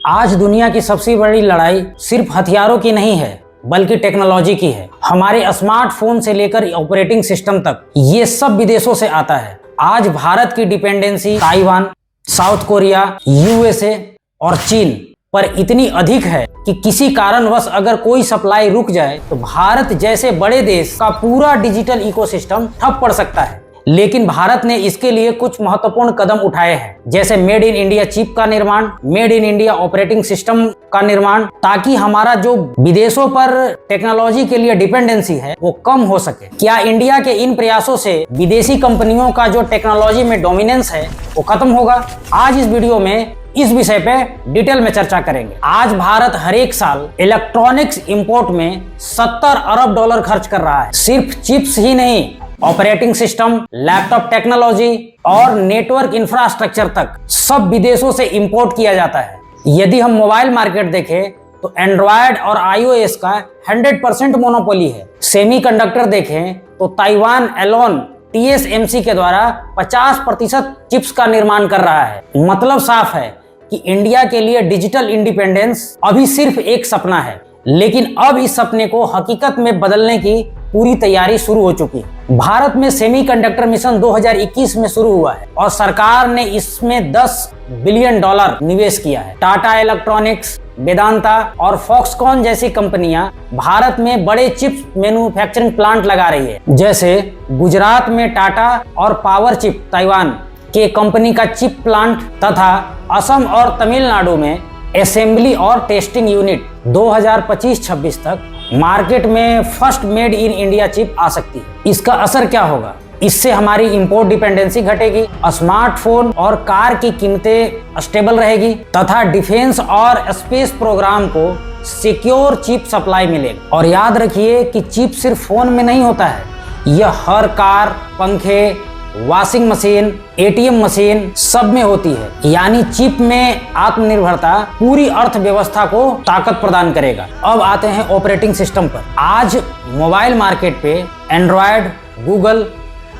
आज दुनिया की सबसे बड़ी लड़ाई सिर्फ हथियारों की नहीं है बल्कि टेक्नोलॉजी की है। हमारे स्मार्टफोन से लेकर ऑपरेटिंग सिस्टम तक ये सब विदेशों से आता है। आज भारत की dependency Taiwan, south Korea, USA और चीन पर इतनी अधिक है कि किसी कारणवश अगर कोई सप्लाई रुक जाए तो भारत जैसे बड़े देश का पूरा डिजिटल इकोसिस्टम ठप पड़ सकता है। लेकिन भारत ने इसके लिए कुछ महत्वपूर्ण कदम उठाए हैं, जैसे मेड इन इंडिया चिप का निर्माण, made in India operating system का निर्माण, ताकि हमारा जो विदेशों पर टेक्नोलॉजी के लिए डिपेंडेंसी है वो कम हो सके। क्या इंडिया के इन प्रयासों से विदेशी कंपनियों का जो टेक्नोलॉजी में डोमिनेंस है वो खत्म होगा? आज इस वीडियो में इस विषय पे डिटेल में चर्चा करेंगे। आज भारत हर एक साल इलेक्ट्रॉनिक्स इंपोर्ट में 70 अरब डॉलर खर्च कर रहा है। सिर्फ चिप्स ही नहीं, ऑपरेटिंग सिस्टम, लैपटॉप टेक्नोलॉजी और नेटवर्क इंफ्रास्ट्रक्चर तक सब विदेशों से इंपोर्ट किया जाता है। यदि हम मोबाइल मार्केट देखें तो एंड्रॉयड और आईओएस का 100% मोनोपोली है। सेमीकंडक्टर देखें तो ताइवान एलोन टीएसएमसी के द्वारा 50% चिप्स का निर्माण कर रहा है। मतलब साफ है कि इंडिया के लिए डिजिटल इंडिपेंडेंस अभी सिर्फ एक सपना है, लेकिन अब इस सपने को हकीकत में बदलने की पूरी तैयारी शुरू हो चुकी है। भारत में सेमीकंडक्टर मिशन 2021 में शुरू हुआ है और सरकार ने इसमें $10 बिलियन निवेश किया है। टाटा इलेक्ट्रॉनिक्स, वेदांता और फॉक्सकॉन जैसी कंपनियां भारत में बड़े चिप मैन्युफैक्चरिंग प्लांट लगा रही है। जैसे गुजरात में टाटा और पावर चिप ताइवान के कंपनी का चिप प्लांट तथा असम और तमिलनाडु में असेंबली और टेस्टिंग यूनिट 2025-26 तक मार्केट में first made in India chip आ सकती है। इसका असर क्या होगा? इससे हमारी इंपोर्ट डिपेंडेंसी घटेगी, स्मार्टफोन और कार की कीमतें स्टेबल रहेगी तथा डिफेंस और स्पेस प्रोग्राम को सिक्योर चिप सप्लाई मिलेगी। और याद रखिए कि चिप सिर्फ फोन में नहीं होता है, यह हर कार, पंखे, वॉशिंग मशीन, एटीएम मशीन सब में होती है। यानी चिप में आत्मनिर्भरता पूरी अर्थव्यवस्था को ताकत प्रदान करेगा। अब आते हैं ऑपरेटिंग सिस्टम पर। आज मोबाइल मार्केट पे एंड्रॉयड, गूगल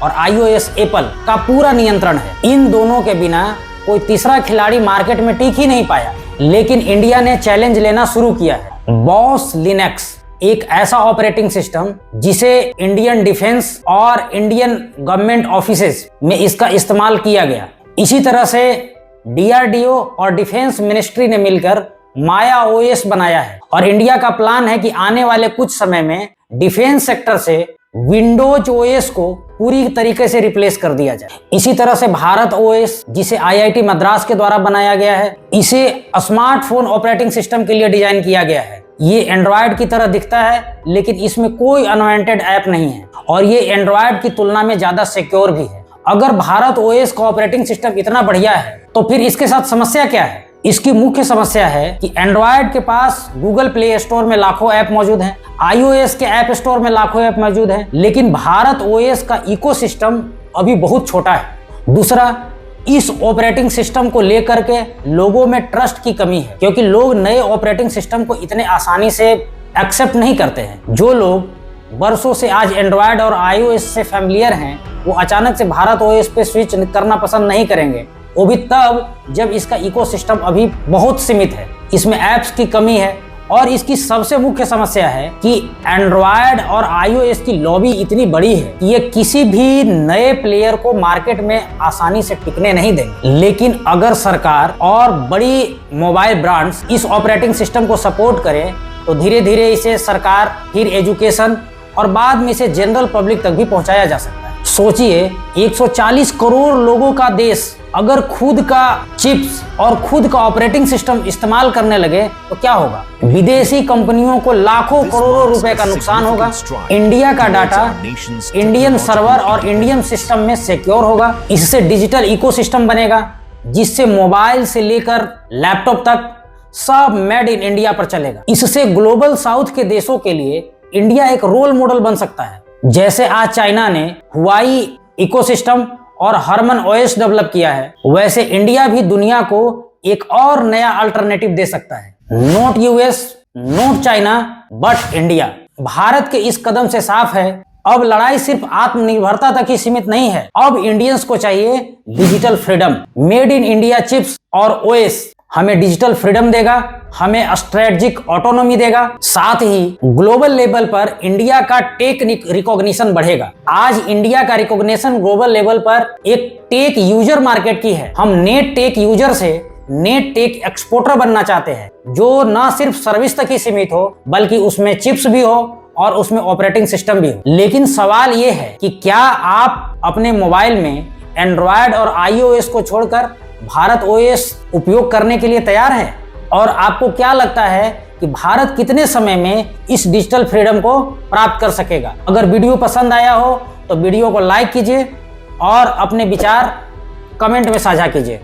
और आईओएस एप्पल का पूरा नियंत्रण है। इन दोनों के बिना कोई तीसरा खिलाड़ी मार्केट में टिक ही नहीं पाया। लेकिन इंडिया ने चैलेंज लेना शुरू किया है। बॉस लिनक्स एक ऐसा ऑपरेटिंग सिस्टम जिसे इंडियन डिफेंस और इंडियन गवर्नमेंट ऑफिसेज में इसका इस्तेमाल किया गया। इसी तरह से डीआरडीओ और डिफेंस मिनिस्ट्री ने मिलकर माया ओएस बनाया है और इंडिया का प्लान है कि आने वाले कुछ समय में डिफेंस सेक्टर से विंडोज ओएस को पूरी तरीके से रिप्लेस कर दिया जाए। इसी तरह से भारत ओएस, जिसे आईआईटी मद्रास के द्वारा बनाया गया है, इसे स्मार्टफोन ऑपरेटिंग सिस्टम के लिए डिजाइन किया गया है। ये एंड्रॉयड की तरह दिखता है, लेकिन इसमें कोई अनवांटेड ऐप नहीं है और ये एंड्रॉयड की तुलना में ज्यादा सिक्योर भी है। अगर भारत ओएस का ऑपरेटिंग सिस्टम इतना बढ़िया है तो फिर इसके साथ समस्या क्या है? इसकी मुख्य समस्या है कि एंड्रॉयड के पास गूगल प्ले स्टोर में लाखों ऐप मौजूद हैं, आईओएस के ऐप स्टोर में लाखों ऐप मौजूद हैं, लेकिन भारत ओएस का इकोसिस्टम अभी बहुत छोटा है। दूसरा, इस ऑपरेटिंग सिस्टम को लेकर के लोगों में ट्रस्ट की कमी है, क्योंकि लोग नए ऑपरेटिंग सिस्टम को इतने आसानी से एक्सेप्ट नहीं करते हैं। जो लोग वर्षों से आज एंड्रॉयड और आईओएस से फैमिलियर हैं, वो अचानक से भारत ओएस पे स्विच करना पसंद नहीं करेंगे, वो भी तब जब इसका इकोसिस्टम अभी बहुत सीमित है, इसमें ऐप्स की कमी है। और इसकी सबसे मुख्य समस्या है कि एंड्रॉयड और आईओएस की लॉबी इतनी बड़ी है कि ये किसी भी नए प्लेयर को मार्केट में आसानी से टिकने नहीं देंगे। लेकिन अगर सरकार और बड़ी मोबाइल ब्रांड्स इस ऑपरेटिंग सिस्टम को सपोर्ट करें तो धीरे धीरे इसे सरकार, फिर एजुकेशन और बाद में इसे जनरल पब्लिक तक भी पहुंचाया जा सकता है। सोचिए, 140 करोड़ लोगों का देश अगर खुद का चिप्स और खुद का ऑपरेटिंग सिस्टम इस्तेमाल करने लगे तो क्या होगा? विदेशी कंपनियों को लाखों करोड़ों रुपए का नुकसान होगा। इंडिया का डाटा इंडियन सर्वर और इंडियन सिस्टम में सिक्योर होगा। इससे डिजिटल इकोसिस्टम बनेगा जिससे मोबाइल से लेकर लैपटॉप तक सब मेड इन इंडिया पर चलेगा। इससे ग्लोबल साउथ के देशों के लिए इंडिया एक रोल मॉडल बन सकता है। जैसे आज चाइना ने हुआई इकोसिस्टम और हरमन ओएस डेवलप किया है, वैसे इंडिया भी दुनिया को एक और नया अल्टरनेटिव दे सकता है। Not US, not China, but India. Bharat के इस कदम से साफ है, अब लड़ाई सिर्फ आत्मनिर्भरता तक ही सीमित नहीं है। अब इंडियंस को चाहिए digital freedom. Made in India chips और ओएस हमें डिजिटल फ्रीडम देगा, हमें स्ट्रेटेजिक ऑटोनॉमी देगा, साथ ही ग्लोबल लेवल पर इंडिया का टेक रिकॉग्निशन बढ़ेगा। आज इंडिया का रिकॉग्निशन ग्लोबल लेवल पर एक टेक यूजर मार्केट की है। हम नेट टेक यूजर से नेट टेक एक्सपोर्टर बनना चाहते हैं, जो न सिर्फ सर्विस तक ही सीमित हो बल्कि उसमें चिप्स भी हो और उसमें ऑपरेटिंग सिस्टम भी हो। लेकिन सवाल यह है कि क्या आप अपने मोबाइल में एंड्रॉयड और iOS को छोड़कर भारत OS उपयोग करने के लिए तैयार हैं? और आपको क्या लगता है कि भारत कितने समय में इस डिजिटल फ्रीडम को प्राप्त कर सकेगा? अगर वीडियो पसंद आया हो तो वीडियो को लाइक कीजिए और अपने विचार कमेंट में साझा कीजिए।